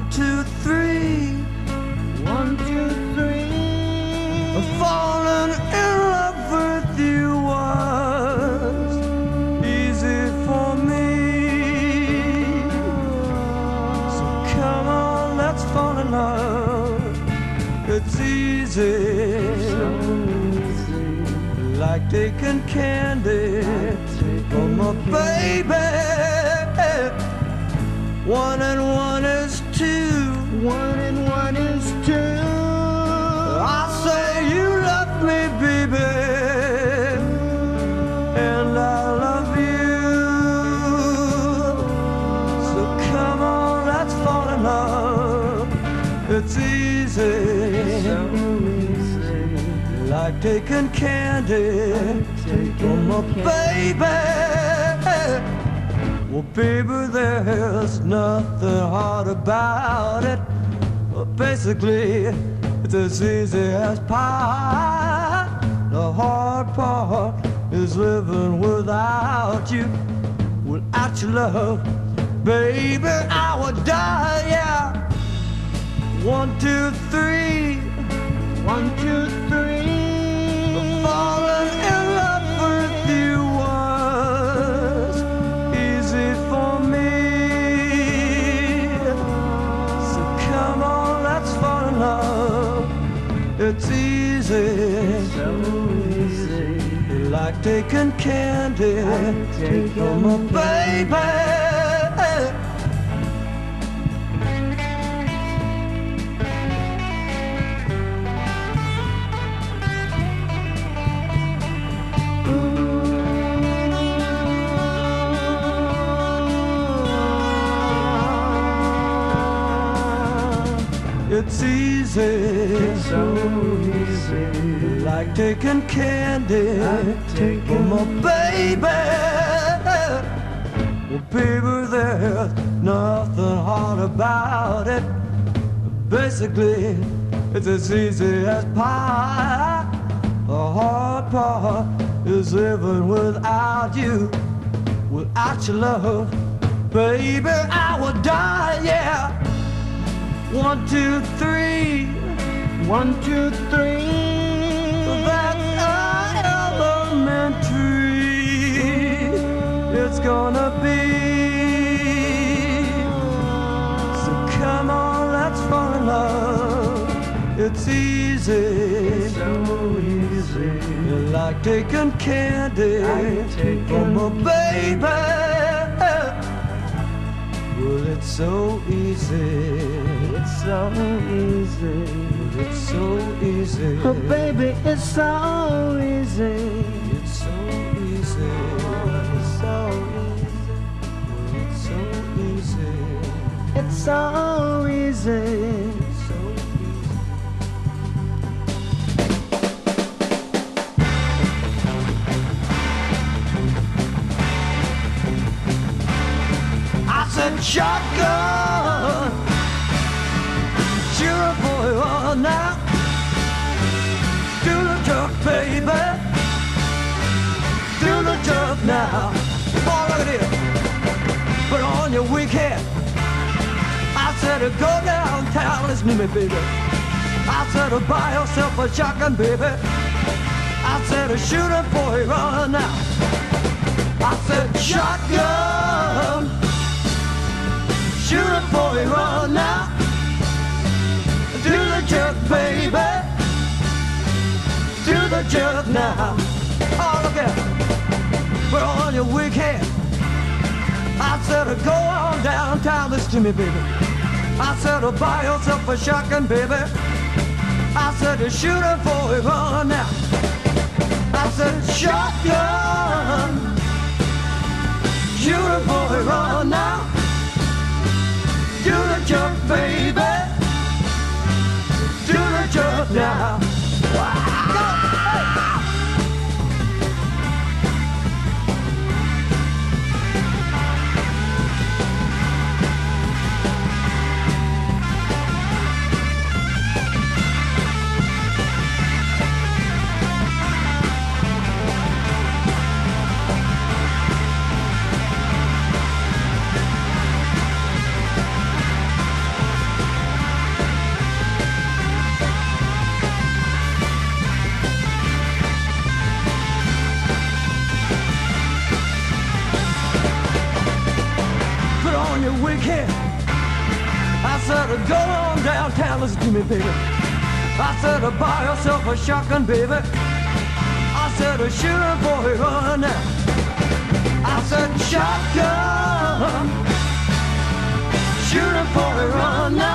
1, 2, 3. 1, 2, 3. Falling in love with you was easy for me. So come on, let's fall in love. It's easy, like taking candy from a baby. 1 and 1 is 2. 1 and 1 is 2. I say you love me, baby, and I love you. So come on, let's fall in love. It's easy, like taking candy from a baby. Well, baby, there's nothing hard about it. Basically, it's as easy as pie. The hard part is living without you. Without your love, baby, I would die, yeah. 1, 2, 3. 1, 2, 3. Falling in love with you was easy for me. So come on, let's fall in love. It's easy, So easy. like taking candy from a baby. It's easy, So easy. like taking candy from a baby. Well, baby, there's nothing hard about it. Basically, it's as easy as pie. The hard part is living without you. Without your love, baby, I would die, yeah. 1, 2, 3. 1, 2, 3. That's elementary. It's gonna be. So come on, let's fall in love. It's easy, So easy. like taking candy from a baby. Well, it's so easy. It's so easy. It's so easy. Oh, baby, it's so easy. It's so easy. It's so easy. It's so easy. It's so easy. So I said shotgun, shoot a boy on now. Do the truck, baby. Do the truck now. Oh, look at this. Put on your wig hat. I said to go downtown, listen to me, baby. I said to buy yourself a shotgun, baby. I said to shoot a boy on now. I said shotgun, shoot a boy run now. Do the jerk, baby. Do the jerk now. Oh, look at it. Put on your wig hat. I said to go on downtown, listen to me, baby. I said to buy yourself a shotgun, baby. I said to shoot a boy run now. I said shotgun, shoot a boy run now. Do the jump, baby. Do the jump now. Go! go on downtown, listen to me, baby. I said, buy yourself a shotgun, baby. I said, shoot for a run now. I said, shotgun, shooting for a run now.